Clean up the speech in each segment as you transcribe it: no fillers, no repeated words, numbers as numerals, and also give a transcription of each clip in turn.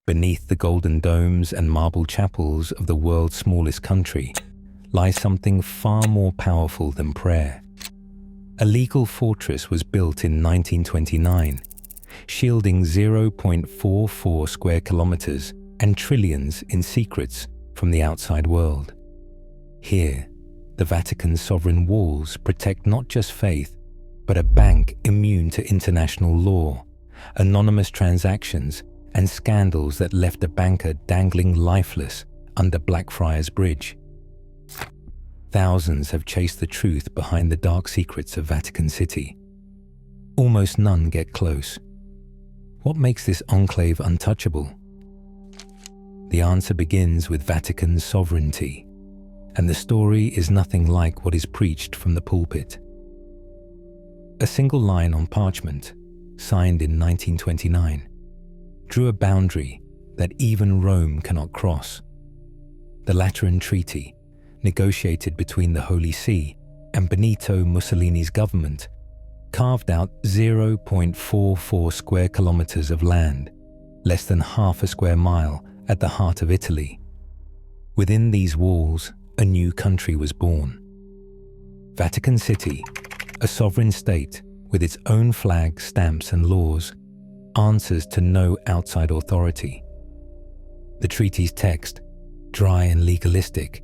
Beneath the golden domes and marble chapels of the world's smallest country lies something far more powerful than prayer. A legal fortress was built in 1929, shielding 0.44 square kilometers and trillions in secrets from the outside world. Here, the Vatican's sovereign walls protect not just faith, but a bank immune to international law, anonymous transactions, and scandals that left a banker dangling lifeless under Blackfriars Bridge. Thousands have chased the truth behind the dark secrets of Vatican City. Almost none get close. What makes this enclave untouchable? The answer begins with Vatican's sovereignty, and the story is nothing like what is preached from the pulpit. A single line on parchment, signed in 1929, drew a boundary that even Rome cannot cross. The Lateran Treaty, negotiated between the Holy See and Benito Mussolini's government, carved out 0.44 square kilometers of land, less than half a square mile at the heart of Italy. Within these walls, a new country was born. Vatican City, a sovereign state with its own flag, stamps and laws, answers to no outside authority. The treaty's text, dry and legalistic,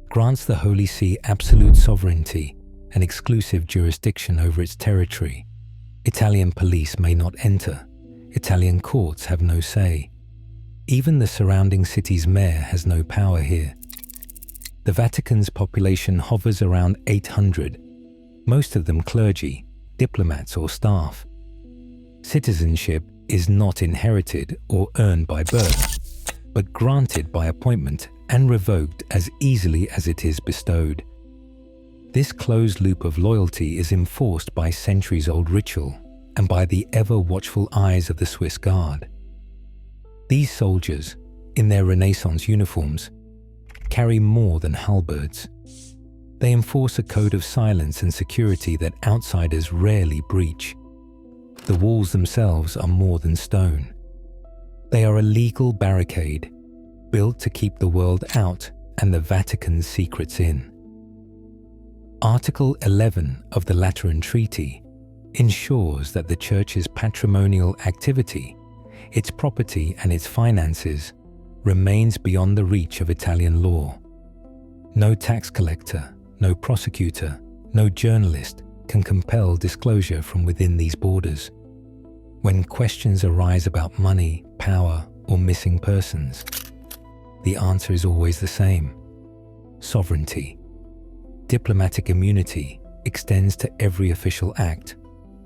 grants the Holy See absolute sovereignty and exclusive jurisdiction over its territory. Italian police may not enter. Italian courts have no say. Even the surrounding city's mayor has no power here. The Vatican's population hovers around 800, most of them clergy, diplomats or staff. Citizenship is not inherited or earned by birth, but granted by appointment and revoked as easily as it is bestowed. This closed loop of loyalty is enforced by centuries-old ritual and by the ever-watchful eyes of the Swiss Guard. These soldiers, in their Renaissance uniforms, carry more than halberds. They enforce a code of silence and security that outsiders rarely breach. The walls themselves are more than stone. They are a legal barricade, built to keep the world out and the Vatican's secrets in. Article 11 of the Lateran Treaty ensures that the Church's patrimonial activity, its property and its finances, remains beyond the reach of Italian law. No tax collector, no prosecutor, no journalist can compel disclosure from within these borders. When questions arise about money, power, or missing persons, the answer is always the same: sovereignty. Diplomatic immunity extends to every official act,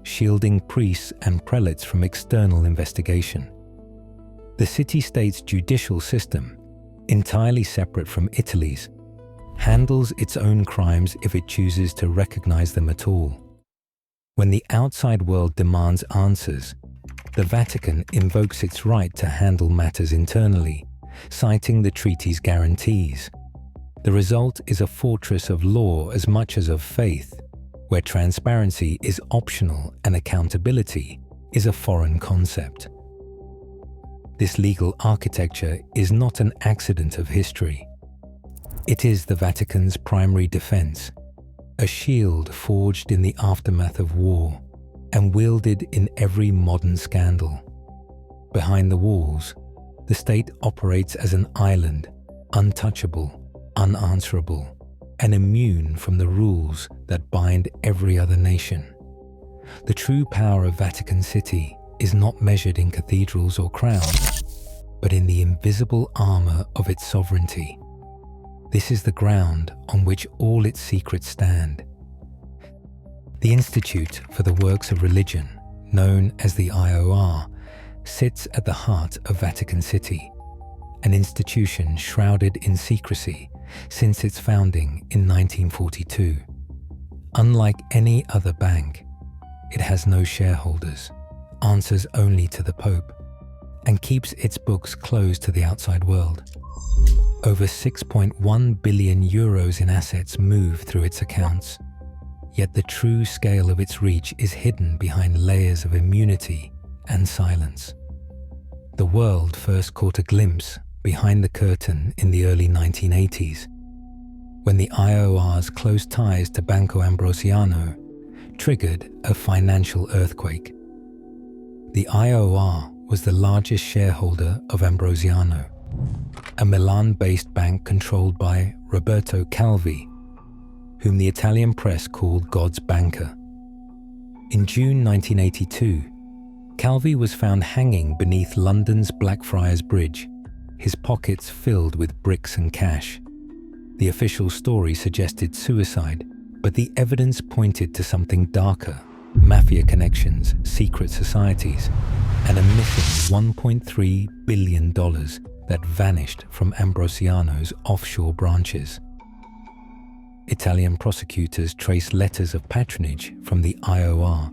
shielding priests and prelates from external investigation. The city-state's judicial system, entirely separate from Italy's, handles its own crimes if it chooses to recognize them at all. When the outside world demands answers, the Vatican invokes its right to handle matters internally, citing the treaty's guarantees. The result is a fortress of law as much as of faith, where transparency is optional and accountability is a foreign concept. This legal architecture is not an accident of history. It is the Vatican's primary defense, a shield forged in the aftermath of war and wielded in every modern scandal. Behind the walls, the state operates as an island, untouchable, unanswerable, and immune from the rules that bind every other nation. The true power of Vatican City is not measured in cathedrals or crowns, but in the invisible armor of its sovereignty. This is the ground on which all its secrets stand. The Institute for the Works of Religion, known as the IOR, sits at the heart of Vatican City, an institution shrouded in secrecy since its founding in 1942. Unlike any other bank, it has no shareholders, answers only to the Pope, and keeps its books closed to the outside world. Over 6.1 billion euros in assets move through its accounts, yet the true scale of its reach is hidden behind layers of immunity and silence. The world first caught a glimpse behind the curtain in the early 1980s, when the IOR's close ties to Banco Ambrosiano triggered a financial earthquake. The IOR was the largest shareholder of Ambrosiano, a Milan-based bank controlled by Roberto Calvi, whom the Italian press called God's banker. In June 1982, Calvi was found hanging beneath London's Blackfriars Bridge, his pockets filled with bricks and cash. The official story suggested suicide, but the evidence pointed to something darker: mafia connections, secret societies, and a missing $1.3 billion that vanished from Ambrosiano's offshore branches. Italian prosecutors traced letters of patronage from the IOR,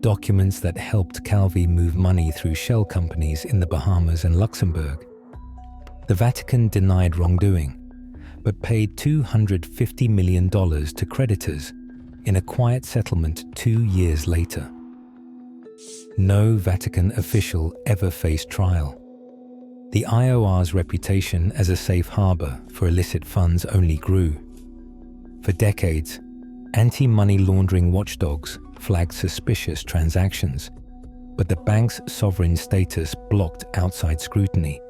documents that helped Calvi move money through shell companies in the Bahamas and Luxembourg. The Vatican denied wrongdoing, but paid $250 million to creditors in a quiet settlement 2 years later. No Vatican official ever faced trial. The IOR's reputation as a safe harbor for illicit funds only grew. For decades, anti-money laundering watchdogs flagged suspicious transactions, but the bank's sovereign status blocked outside scrutiny.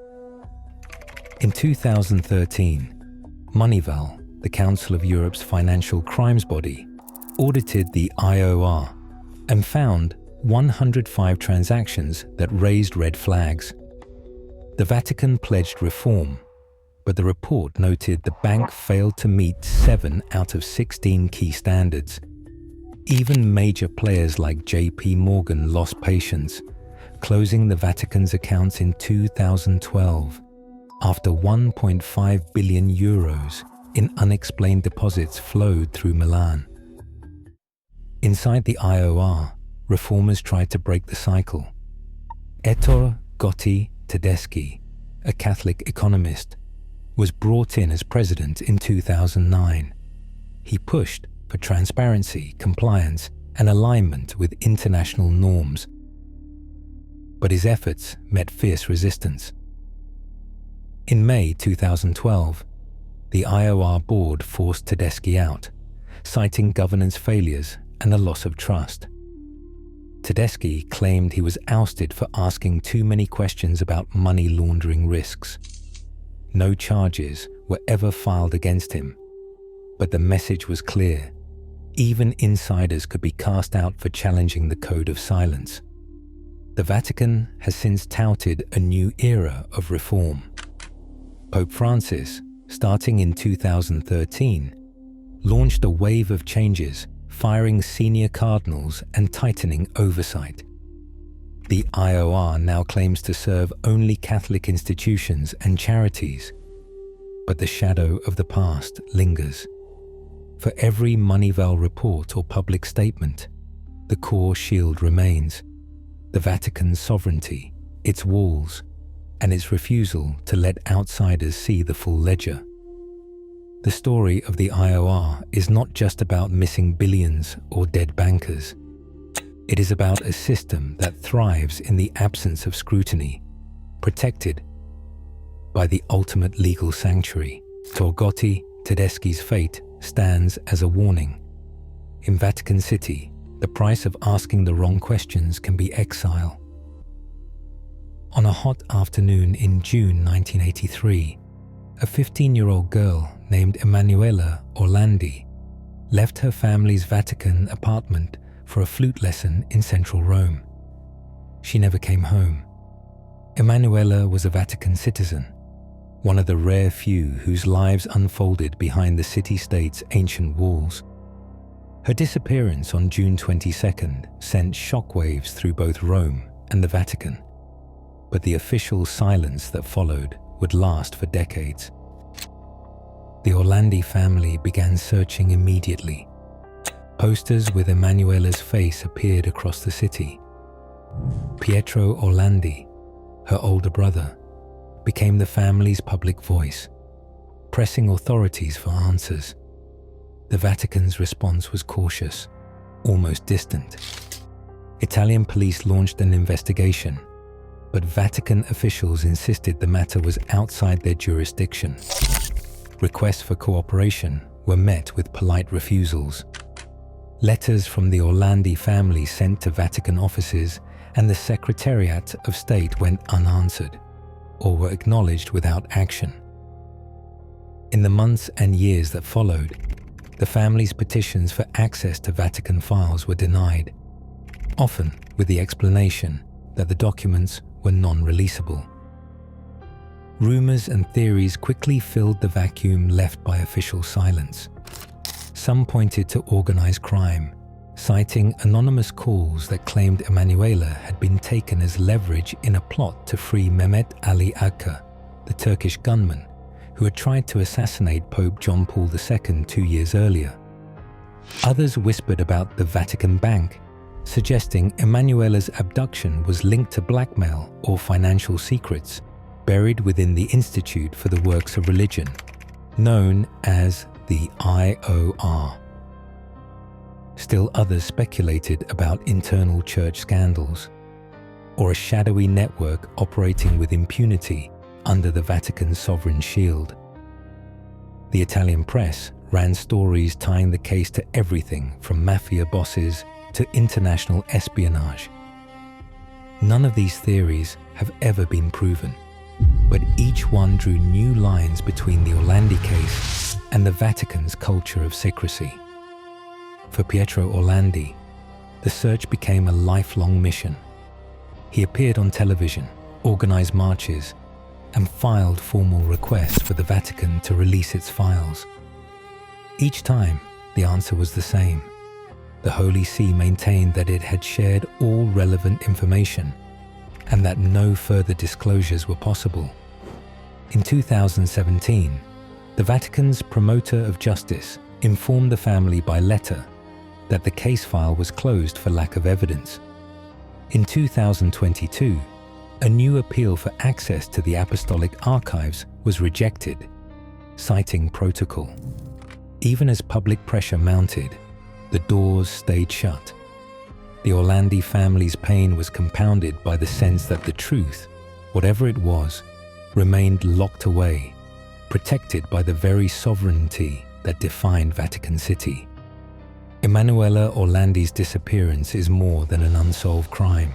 In 2013, Moneyval, the Council of Europe's financial crimes body, audited the IOR and found 105 transactions that raised red flags. The Vatican pledged reform, but the report noted the bank failed to meet 7 out of 16 key standards. Even major players like JP Morgan lost patience, closing the Vatican's accounts in 2012 after 1.5 billion euros in unexplained deposits flowed through Milan. Inside the IOR, reformers tried to break the cycle. Ettore Gotti Tedeschi, a Catholic economist, was brought in as president in 2009. He pushed for transparency, compliance, and alignment with international norms. But his efforts met fierce resistance. In May 2012, the IOR board forced Tedeschi out, citing governance failures and a loss of trust. Tedeschi claimed he was ousted for asking too many questions about money laundering risks. No charges were ever filed against him, but the message was clear. Even insiders could be cast out for challenging the code of silence. The Vatican has since touted a new era of reform. Pope Francis, starting in 2013, launched a wave of changes, firing senior cardinals and tightening oversight. The IOR now claims to serve only Catholic institutions and charities, but the shadow of the past lingers. For every Moneyval report or public statement, the core shield remains: the Vatican's sovereignty, its walls, and its refusal to let outsiders see the full ledger. The story of the IOR is not just about missing billions or dead bankers. It is about a system that thrives in the absence of scrutiny, protected by the ultimate legal sanctuary. Gotti Tedeschi's fate stands as a warning. In Vatican City, the price of asking the wrong questions can be exile. On a hot afternoon in June 1983, a 15-year-old girl named Emanuela Orlandi left her family's Vatican apartment for a flute lesson in central Rome. She never came home. Emanuela was a Vatican citizen, one of the rare few whose lives unfolded behind the city-state's ancient walls. Her disappearance on June 22nd sent shockwaves through both Rome and the Vatican, but the official silence that followed would last for decades. The Orlandi family began searching immediately. Posters with Emanuela's face appeared across the city. Pietro Orlandi, her older brother, became the family's public voice, pressing authorities for answers. The Vatican's response was cautious, almost distant. Italian police launched an investigation, but Vatican officials insisted the matter was outside their jurisdiction. Requests for cooperation were met with polite refusals. Letters from the Orlandi family sent to Vatican offices and the Secretariat of State went unanswered, or were acknowledged without action. In the months and years that followed, the family's petitions for access to Vatican files were denied, often with the explanation that the documents were non-releasable. Rumors and theories quickly filled the vacuum left by official silence. Some pointed to organized crime, citing anonymous calls that claimed Emanuela had been taken as leverage in a plot to free Mehmet Ali Agca, the Turkish gunman who had tried to assassinate Pope John Paul II 2 years earlier. Others whispered about the Vatican Bank, suggesting Emanuela's abduction was linked to blackmail or financial secrets buried within the Institute for the Works of Religion, known as the IOR. Still others speculated about internal church scandals, or a shadowy network operating with impunity under the Vatican's sovereign shield. The Italian press ran stories tying the case to everything from mafia bosses to international espionage. None of these theories have ever been proven, but each one drew new lines between the Orlandi case and the Vatican's culture of secrecy. For Pietro Orlandi, the search became a lifelong mission. He appeared on television, organized marches, and filed formal requests for the Vatican to release its files. Each time, the answer was the same. The Holy See maintained that it had shared all relevant information and that no further disclosures were possible. In 2017, the Vatican's promoter of justice informed the family by letter that the case file was closed for lack of evidence. In 2022, a new appeal for access to the Apostolic Archives was rejected, citing protocol. Even as public pressure mounted, the doors stayed shut. The Orlandi family's pain was compounded by the sense that the truth, whatever it was, remained locked away, protected by the very sovereignty that defined Vatican City. Emanuela Orlandi's disappearance is more than an unsolved crime.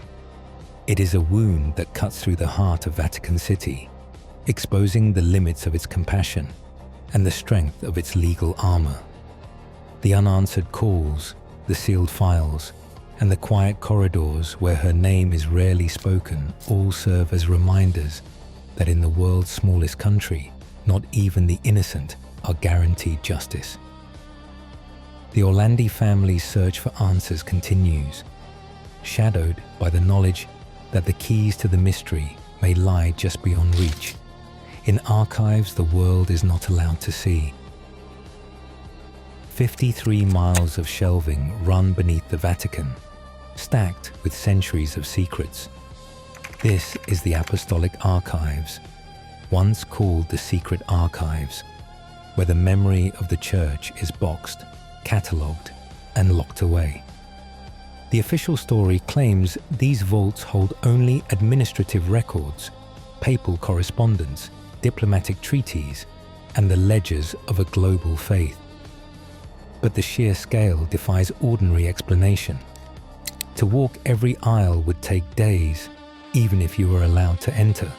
It is a wound that cuts through the heart of Vatican City, exposing the limits of its compassion and the strength of its legal armor. The unanswered calls, the sealed files, and the quiet corridors where her name is rarely spoken all serve as reminders that in the world's smallest country, not even the innocent are guaranteed justice. The Orlandi family's search for answers continues, shadowed by the knowledge that the keys to the mystery may lie just beyond reach, in archives the world is not allowed to see. 53 miles of shelving run beneath the Vatican, stacked with centuries of secrets. This is the Apostolic Archives, once called the Secret Archives, where the memory of the Church is boxed, catalogued, and locked away. The official story claims these vaults hold only administrative records, papal correspondence, diplomatic treaties, and the ledgers of a global faith. But the sheer scale defies ordinary explanation. To walk every aisle would take days, even if you were allowed to enter.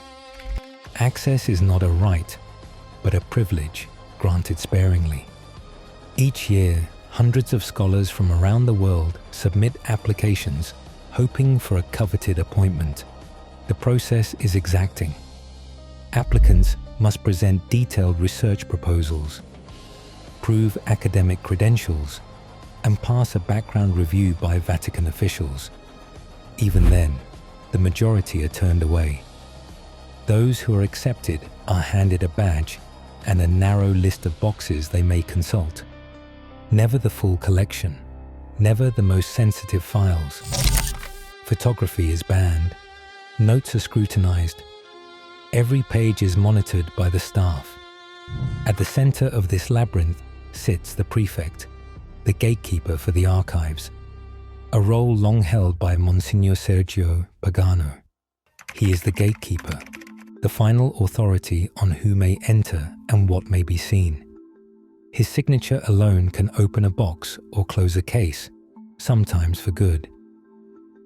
Access is not a right, but a privilege granted sparingly. Each year, hundreds of scholars from around the world submit applications, hoping for a coveted appointment. The process is exacting. Applicants must present detailed research proposals, prove academic credentials, and pass a background review by Vatican officials. Even then, the majority are turned away. Those who are accepted are handed a badge and a narrow list of boxes they may consult. Never the full collection, never the most sensitive files. Photography is banned, notes are scrutinized, every page is monitored by the staff. At the center of this labyrinth sits the prefect, the gatekeeper for the archives, a role long held by Monsignor Sergio Pagano. He is the gatekeeper, the final authority on who may enter and what may be seen. His signature alone can open a box or close a case, sometimes for good.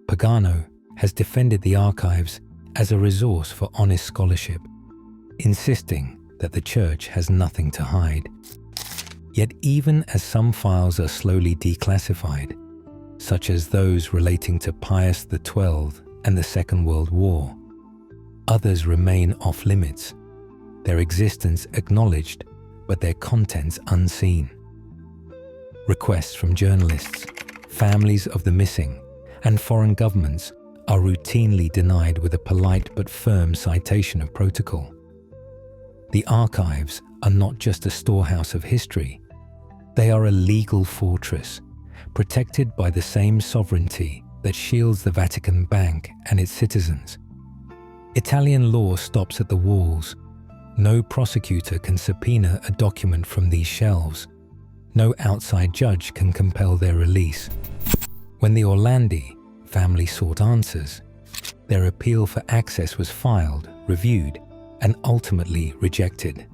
Pagano has defended the archives as a resource for honest scholarship, insisting that the Church has nothing to hide. Yet even as some files are slowly declassified, such as those relating to Pius XII and the Second World War, others remain off limits, their existence acknowledged but their contents unseen. Requests from journalists, families of the missing, and foreign governments are routinely denied with a polite but firm citation of protocol. The archives are not just a storehouse of history, they are a legal fortress, protected by the same sovereignty that shields the Vatican Bank and its citizens. Italian law stops at the walls. No prosecutor can subpoena a document from these shelves. No outside judge can compel their release. When the Orlandi family sought answers, their appeal for access was filed, reviewed, and ultimately rejected.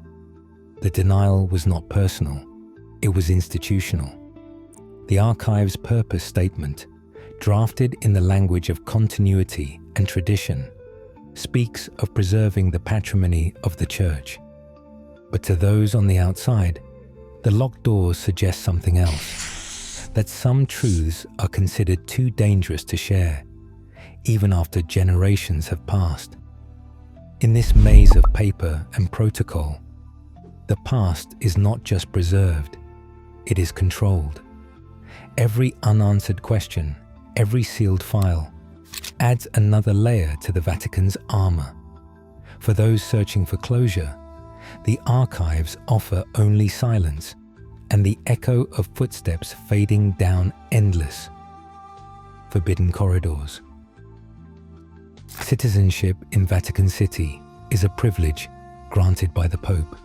The denial was not personal, it was institutional. The archive's purpose statement, drafted in the language of continuity and tradition, speaks of preserving the patrimony of the Church. But to those on the outside, the locked doors suggest something else, that some truths are considered too dangerous to share, even after generations have passed. In this maze of paper and protocol, the past is not just preserved, it is controlled. Every unanswered question, every sealed file, adds another layer to the Vatican's armor. For those searching for closure, the archives offer only silence and the echo of footsteps fading down endless, forbidden corridors. Citizenship in Vatican City is a privilege granted by the Pope,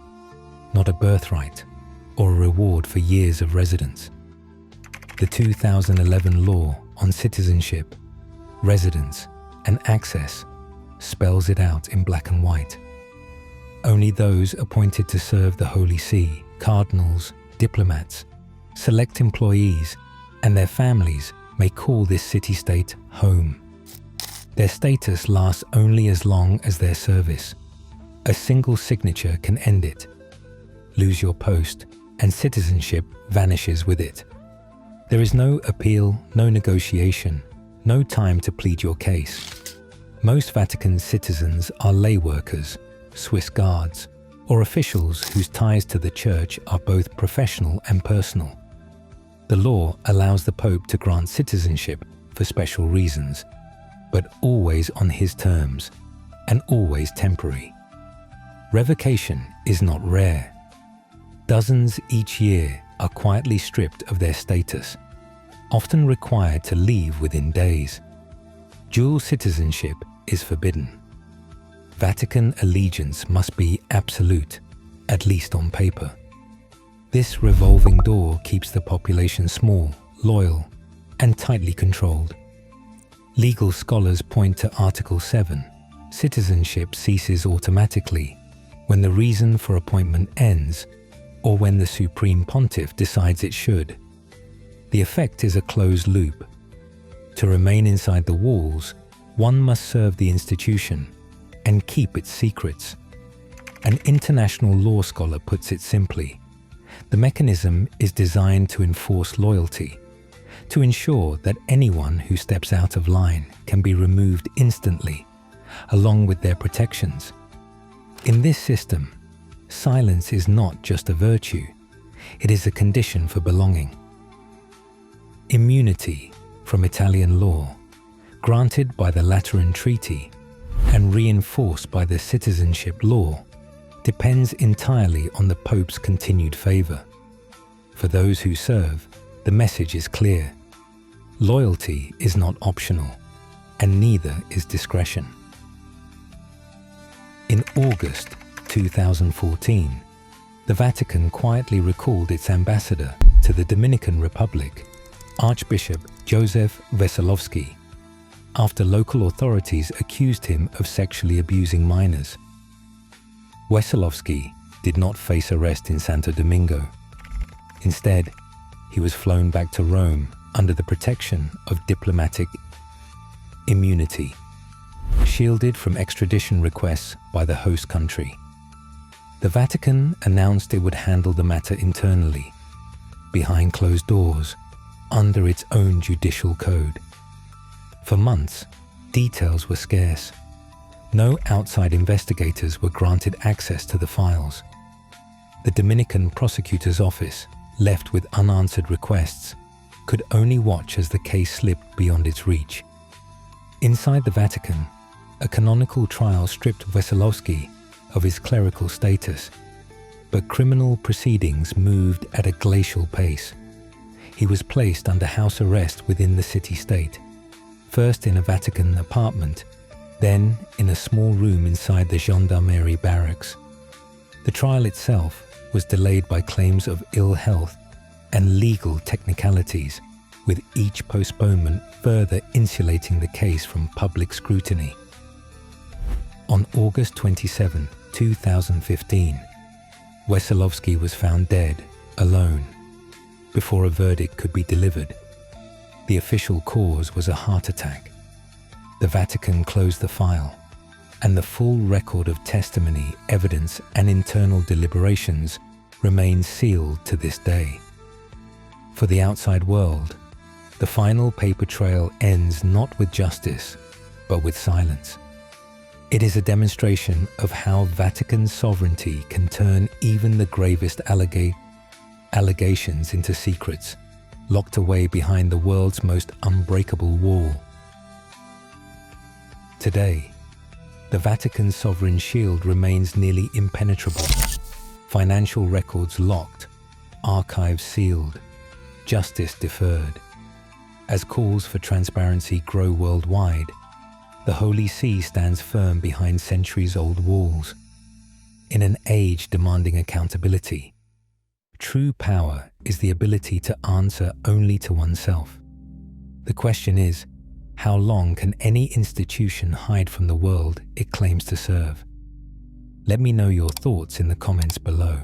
not a birthright or a reward for years of residence. The 2011 law on citizenship, residence, and access spells it out in black and white. Only those appointed to serve the Holy See, cardinals, diplomats, select employees, and their families may call this city-state home. Their status lasts only as long as their service. A single signature can end it. Lose your post, and citizenship vanishes with it. There is no appeal, no negotiation, no time to plead your case. Most Vatican citizens are lay workers, Swiss guards, or officials whose ties to the Church are both professional and personal. The law allows the Pope to grant citizenship for special reasons, but always on his terms, and always temporary. Revocation is not rare. Dozens each year are quietly stripped of their status, often required to leave within days. Dual citizenship is forbidden. Vatican allegiance must be absolute, at least on paper. This revolving door keeps the population small, loyal, and tightly controlled. Legal scholars point to Article 7. Citizenship ceases automatically when the reason for appointment ends or when the Supreme Pontiff decides it should. The effect is a closed loop. To remain inside the walls, one must serve the institution and keep its secrets. An international law scholar puts it simply: the mechanism is designed to enforce loyalty, to ensure that anyone who steps out of line can be removed instantly, along with their protections. In this system, silence is not just a virtue, it is a condition for belonging. Immunity from Italian law, granted by the Lateran Treaty and reinforced by the citizenship law, depends entirely on the Pope's continued favor. For those who serve, the message is clear. Loyalty is not optional, and neither is discretion. In August 2014, the Vatican quietly recalled its ambassador to the Dominican Republic, Archbishop Joseph Veselovsky. after local authorities accused him of sexually abusing minors. Wesolowski did not face arrest in Santo Domingo. Instead, he was flown back to Rome under the protection of diplomatic immunity, shielded from extradition requests by the host country. The Vatican announced it would handle the matter internally, behind closed doors, under its own judicial code. For months, details were scarce. No outside investigators were granted access to the files. The Dominican prosecutor's office, left with unanswered requests, could only watch as the case slipped beyond its reach. Inside the Vatican, a canonical trial stripped Wesolowski of his clerical status, but criminal proceedings moved at a glacial pace. He was placed under house arrest within the city-state, first in a Vatican apartment, then in a small room inside the gendarmerie barracks. The trial itself was delayed by claims of ill health and legal technicalities, with each postponement further insulating the case from public scrutiny. On August 27, 2015, Wesolowski was found dead, alone, before a verdict could be delivered. The official cause was a heart attack. The Vatican closed the file, and the full record of testimony, evidence, and internal deliberations remains sealed to this day. For the outside world, the final paper trail ends not with justice, but with silence. It is a demonstration of how Vatican sovereignty can turn even the gravest allegations into secrets, locked away behind the world's most unbreakable wall. Today, the Vatican's sovereign shield remains nearly impenetrable. Financial records locked, archives sealed, justice deferred. As calls for transparency grow worldwide, the Holy See stands firm behind centuries-old walls. In an age demanding accountability, true power is the ability to answer only to oneself. The question is, how long can any institution hide from the world it claims to serve? Let me know your thoughts in the comments below.